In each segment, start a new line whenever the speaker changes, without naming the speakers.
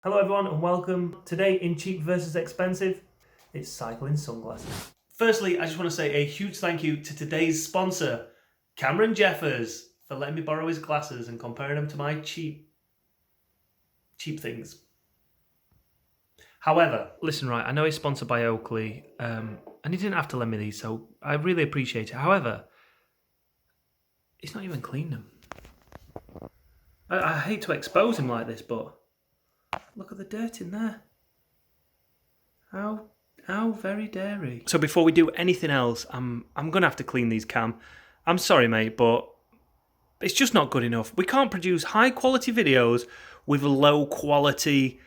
Hello everyone and welcome. Today in Cheap versus Expensive, it's cycling sunglasses. Firstly, I just want to say a huge thank you to today's sponsor, Cameron Jeffers, for letting me borrow his glasses and comparing them to my cheap things. However, listen right, I know he's sponsored by Oakley, and he didn't have to lend me these, so I really appreciate it. However, he's not even cleaned them. I hate to expose him like this, but look at the dirt in there. How very dairy. So before we do anything else, I'm gonna have to clean these, Cam. I'm sorry, mate, but it's just not good enough. We can't produce high quality videos with low quality,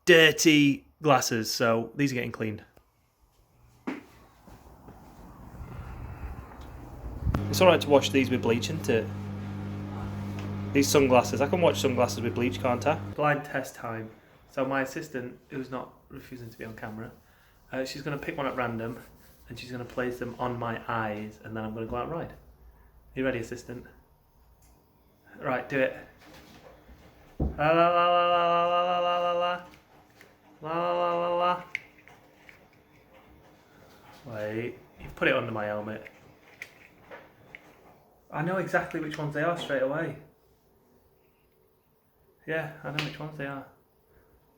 dirty glasses. So these are getting cleaned. It's alright to wash these with bleach, isn't it? These sunglasses, I can watch sunglasses with bleach, can't I? Blind test time. So my assistant, who's not refusing to be on camera, she's going to pick one at random and she's going to place them on my eyes and then I'm going to go out and ride. Are you ready, assistant? Right, do it. La la la la la la la la la la la la la. Wait, you've put it under my helmet. I know exactly which ones they are straight away. Yeah, I know which ones they are.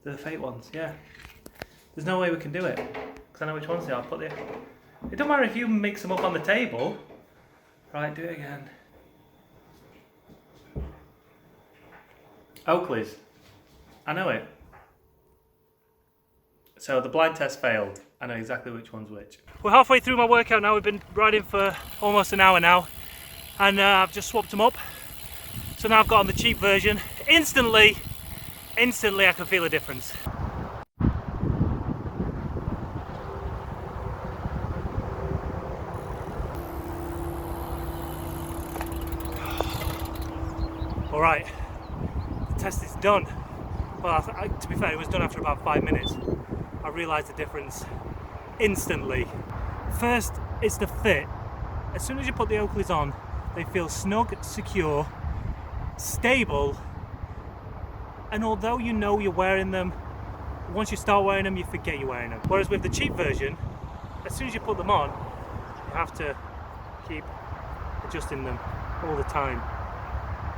They're the fake ones, yeah. There's no way we can do it, because I know which ones they are. It don't matter if you mix them up on the table. Right, do it again. Oakley's. I know it. So the blind test failed. I know exactly which one's which. We're halfway through my workout now. We've been riding for almost an hour now. And I've just swapped them up. So now I've got on the cheap version. Instantly I can feel a difference. All right, the test is done. Well, to be fair, it was done after about 5 minutes. I realised the difference instantly. First, it's the fit. As soon as you put the Oakleys on, they feel snug, secure, stable, and although you know you're wearing them, once you start wearing them, you forget you're wearing them. Whereas with the cheap version, as soon as you put them on, you have to keep adjusting them all the time.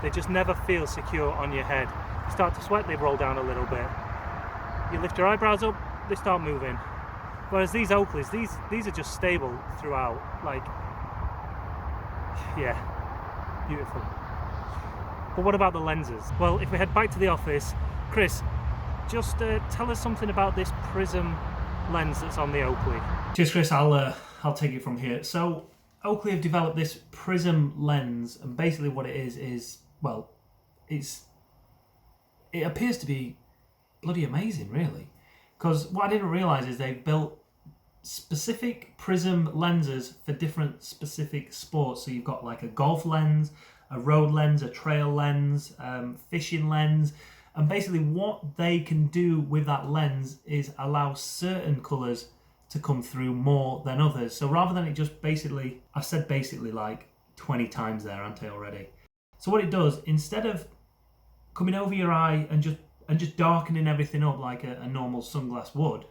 They just never feel secure on your head. You start to sweat, they roll down a little bit. You lift your eyebrows up, they start moving. Whereas these Oakleys, these are just stable throughout. Like, yeah, beautiful. But what about the lenses? Well, if we head back to the office, Chris, just tell us something about this Prism lens that's on the Oakley. Cheers, Chris. I'll take it from here. So Oakley have developed this Prism lens, and basically what it is well, it appears to be bloody amazing, really. Because what I didn't realise is they've built specific Prism lenses for different specific sports. So you've got like a golf lens, a road lens, a trail lens, fishing lens, and basically what they can do with that lens is allow certain colours to come through more than others. So rather than it just basically, I've said basically like 20 times there, aren't I already? So what it does, instead of coming over your eye and just darkening everything up like a normal sunglass would,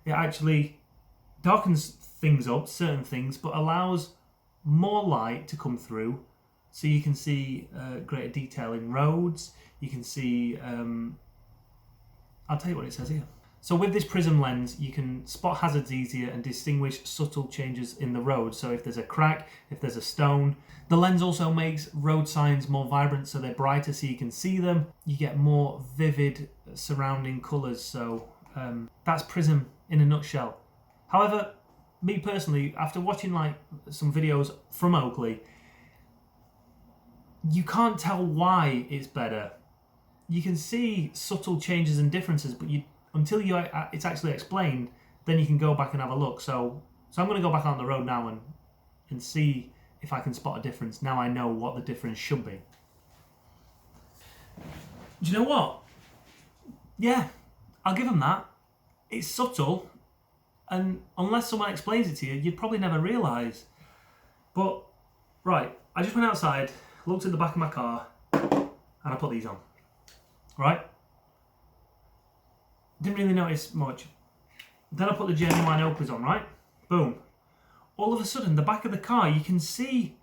it actually darkens things up, certain things, but allows more light to come through. So you can see greater detail in roads. You can see, I'll tell you what it says here. So with this Prism lens, you can spot hazards easier and distinguish subtle changes in the road. So if there's a crack, if there's a stone. The lens also makes road signs more vibrant, so they're brighter so you can see them. You get more vivid surrounding colours. So that's Prism in a nutshell. However, me personally, after watching like some videos from Oakley, you can't tell why it's better. You can see subtle changes and differences, but until it's actually explained, then you can go back and have a look. So I'm going to go back on the road now and see if I can spot a difference. Now I know what the difference should be. Do you know what? Yeah, I'll give them that. It's subtle, and unless someone explains it to you, you'd probably never realise. But, right, I just went outside, looked in the back of my car, and I put these on. Right? didn't really notice much. Then I put the genuine Oakleys on, right? Boom. All of a sudden, the back of the car, you can see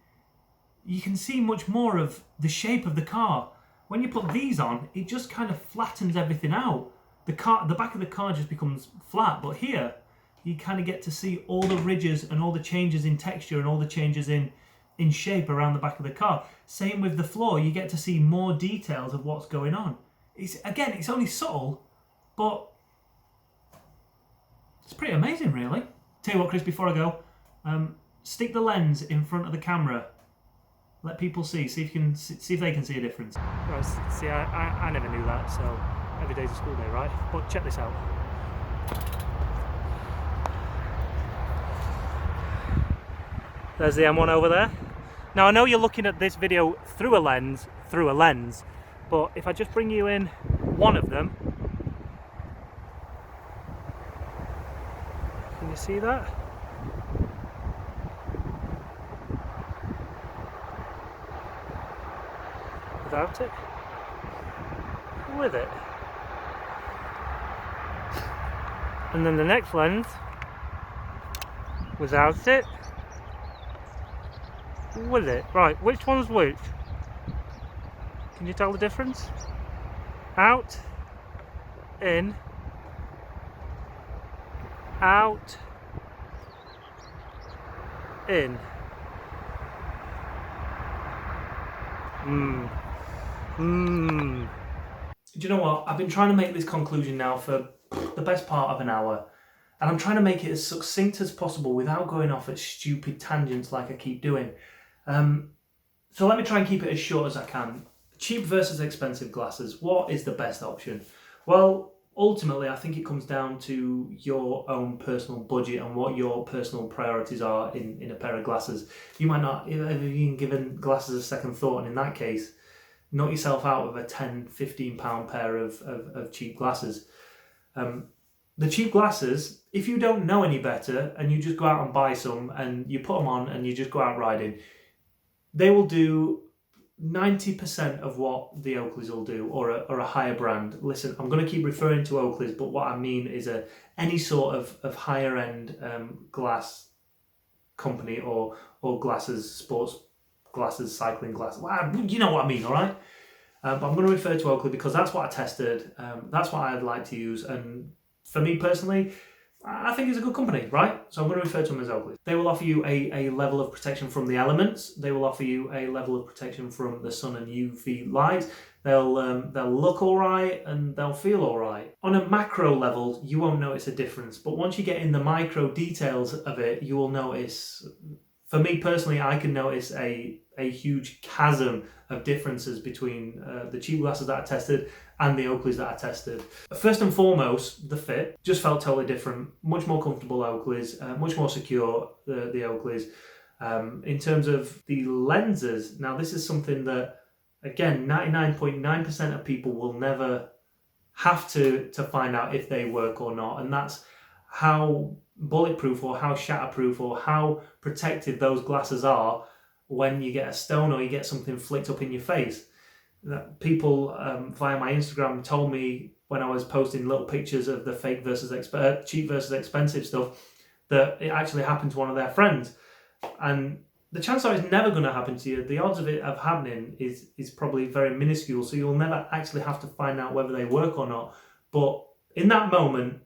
much more of the shape of the car. When you put these on, it just kind of flattens everything out. The back of the car just becomes flat, but here, you kind of get to see all the ridges and all the changes in texture and all the changes in shape around the back of the car. Same with the floor, you get to see more details of what's going on. It's only subtle, but it's pretty amazing, really. Tell you what, Chris, before I go, stick the lens in front of the camera. Let people see if they can see a difference. Right, see, I never knew that, so every day's a school day, right? But check this out. There's the M1 over there. Now I know you're looking at this video through a lens, but if I just bring you in one of them, can you see that? Without it? With it? And then the next lens, without it? With it. Right, which one's which? Can you tell the difference? Out, in, out, in. Do you know what? I've been trying to make this conclusion now for the best part of an hour, and I'm trying to make it as succinct as possible without going off at stupid tangents like I keep doing. So let me try and keep it as short as I can. Cheap versus expensive glasses. What is the best option? Well, ultimately, I think it comes down to your own personal budget and what your personal priorities are in a pair of glasses. You might not have even given glasses a second thought, and in that case, knock yourself out with a £10-15 pair of cheap glasses. The cheap glasses, if you don't know any better and you just go out and buy some and you put them on and you just go out riding, they will do 90% of what the Oakleys will do, or a higher brand. Listen, I'm going to keep referring to Oakleys, but what I mean is any sort of higher end glass company or glasses, sports glasses, cycling glasses. You know what I mean, all right? But I'm going to refer to Oakley because that's what I tested. That's what I'd like to use, and for me personally, I think it's a good company, right? So I'm going to refer to them as Oakley. They will offer you a level of protection from the elements. They will offer you a level of protection from the sun and UV light. They'll look all right and they'll feel all right. On a macro level, you won't notice a difference, but once you get in the micro details of it, you will notice. For me personally, I can notice a huge chasm of differences between the cheap glasses that I tested and the Oakleys that I tested. First and foremost, the fit just felt totally different. Much more comfortable Oakleys, much more secure, the Oakleys. In terms of the lenses, now this is something that, again, 99.9% of people will never have to find out if they work or not, and that's how bulletproof or how shatterproof or how protected those glasses are when you get a stone or you get something flicked up in your face. That people via my Instagram told me when I was posting little pictures of the fake versus cheap versus expensive stuff that it actually happened to one of their friends, and the chance that it's never going to happen to you, the odds of it happening is probably very minuscule, so you'll never actually have to find out whether they work or not. But in that moment,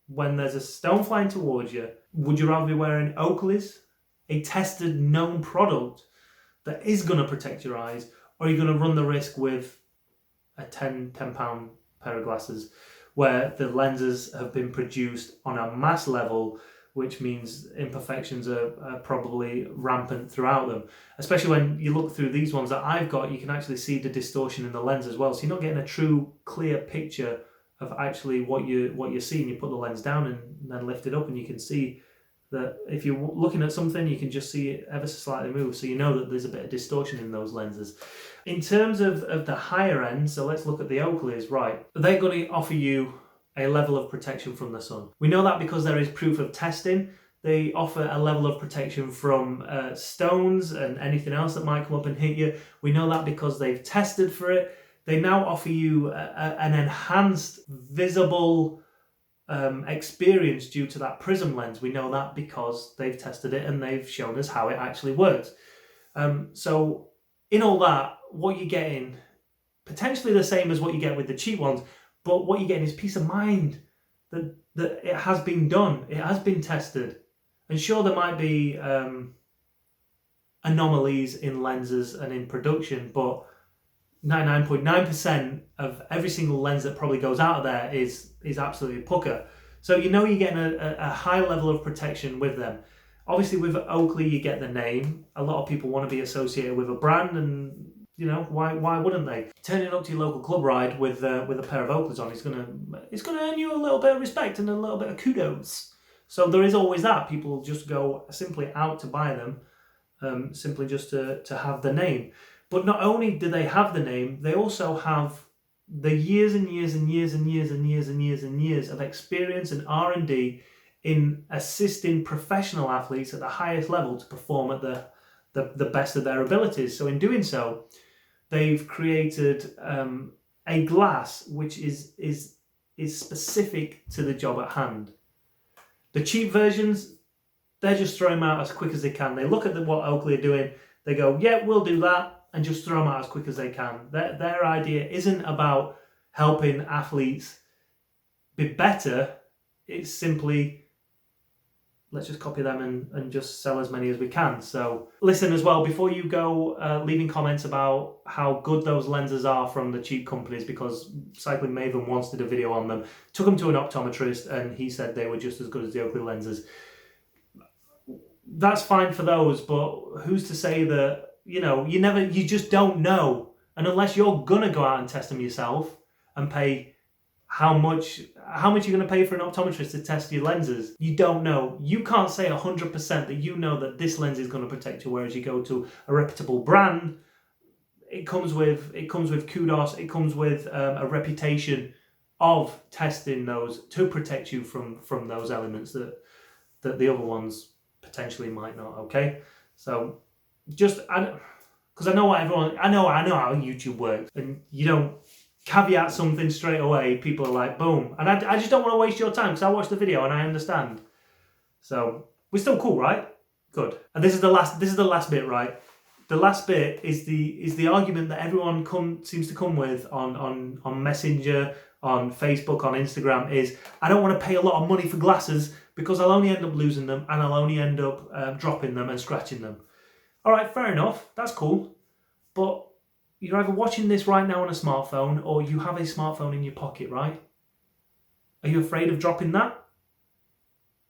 when there's a stone flying towards you, would you rather be wearing Oakleys, a tested, known product that is going to protect your eyes, or are you going to run the risk with a £10 pair of glasses where the lenses have been produced on a mass level, which means imperfections are probably rampant throughout them? Especially when you look through these ones that I've got, you can actually see the distortion in the lens as well. So you're not getting a true, clear picture of actually what you're seeing. You put the lens down and then lift it up, and you can see that if you're looking at something, you can just see it ever so slightly move, so you know that there's a bit of distortion in those lenses. In terms of the higher end, so let's look at the Oakleys, right? They're going to offer you a level of protection from the sun. We know that because there is proof of testing. They offer a level of protection from stones and anything else that might come up and hit you. We know that because they've tested for it. They now offer you an enhanced visible experience due to that Prism lens. We know that because they've tested it and they've shown us how it actually works. So in all that, what you're getting, potentially the same as what you get with the cheap ones, but what you're getting is peace of mind that it has been done, it has been tested. And sure, there might be anomalies in lenses and in production, but 99.9% of every single lens that probably goes out of there is absolutely a pucker. So you know you're getting a high level of protection with them. Obviously with Oakley you get the name. A lot of people want to be associated with a brand, and you know, why wouldn't they? Turning up to your local club ride with a pair of Oakleys on, it's gonna earn you a little bit of respect and a little bit of kudos. So there is always that. People just go simply out to buy them, simply just to have the name. But not only do they have the name, they also have the years and years and years and years and years and years and years of experience and R&D in assisting professional athletes at the highest level to perform at the best of their abilities. So in doing so, they've created a glass which is specific to the job at hand. The cheap versions, they're just throwing them out as quick as they can. They look at what Oakley are doing, they go, yeah, we'll do that, and just throw them out as quick as they can. Their idea isn't about helping athletes be better. It's simply, let's just copy them and just sell as many as we can. So listen as well, before you go leaving comments about how good those lenses are from the cheap companies, because Cycling Maven once did a video on them, took them to an optometrist and he said they were just as good as the Oakley lenses. That's fine for those, but who's to say that, you know, you just don't know. And unless you're gonna go out and test them yourself and pay how much you're gonna pay for an optometrist to test your lenses, you don't know. You can't say 100% that you know that this lens is gonna protect you, whereas you go to a reputable brand, it comes with kudos, it comes with a reputation of testing those to protect you from those elements that the other ones potentially might not. Okay, so just because I know how YouTube works, and you don't caveat something straight away, people are like boom, and I just don't want to waste your time because I watched the video and I understand. So we're still cool, right? Good. And this is the last bit, right? The last bit is the argument that everyone seems to come with on Messenger, on Facebook, on Instagram, is I don't want to pay a lot of money for glasses because I'll only end up losing them and I'll only end up dropping them and scratching them. All right, fair enough, that's cool. But you're either watching this right now on a smartphone or you have a smartphone in your pocket, right? Are you afraid of dropping that?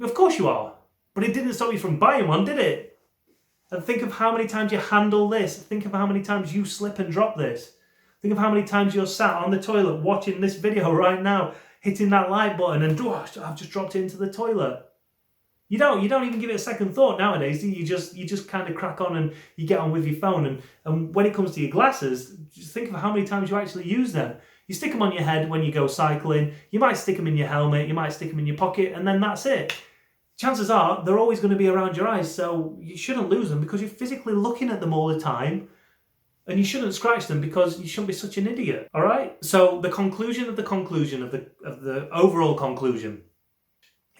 Of course you are. But it didn't stop you from buying one, did it? And think of how many times you handle this. Think of how many times you slip and drop this. Think of how many times you're sat on the toilet watching this video right now, hitting that like button and I've just dropped it into the toilet. You don't even give it a second thought nowadays. You just kind of crack on and you get on with your phone. And when it comes to your glasses, just think of how many times you actually use them. You stick them on your head when you go cycling. You might stick them in your helmet. You might stick them in your pocket, and then that's it. Chances are they're always going to be around your eyes, so you shouldn't lose them because you're physically looking at them all the time. And you shouldn't scratch them because you shouldn't be such an idiot. All right. So the conclusion of the overall conclusion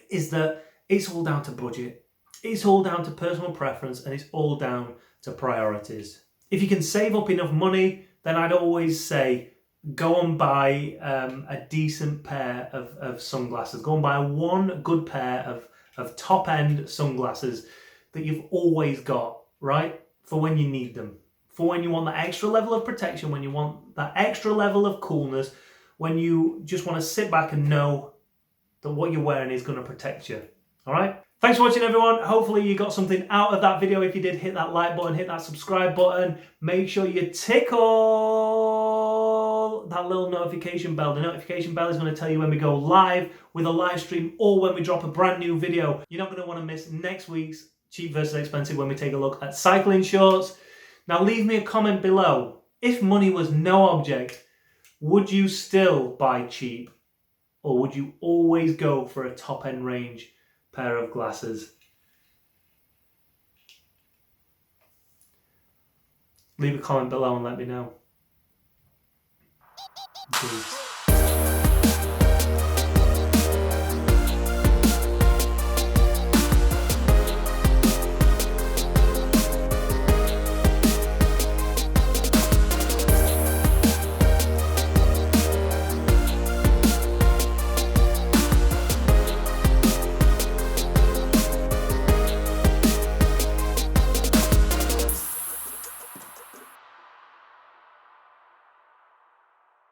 is that it's all down to budget. It's all down to personal preference, and it's all down to priorities. If you can save up enough money, then I'd always say go and buy a decent pair of sunglasses. Go and buy one good pair of top-end sunglasses that you've always got, right? For when you need them. For when you want that extra level of protection, when you want that extra level of coolness, when you just want to sit back and know that what you're wearing is going to protect you. All right? Thanks for watching, everyone. Hopefully you got something out of that video. If you did, hit that like button, hit that subscribe button. Make sure you tickle that little notification bell. The notification bell is going to tell you when we go live with a live stream or when we drop a brand new video. You're not going to want to miss next week's Cheap versus Expensive when we take a look at cycling shorts. Now leave me a comment below. If money was no object, would you still buy cheap, or would you always go for a top-end range pair of glasses? Leave a comment below and let me know. Peace.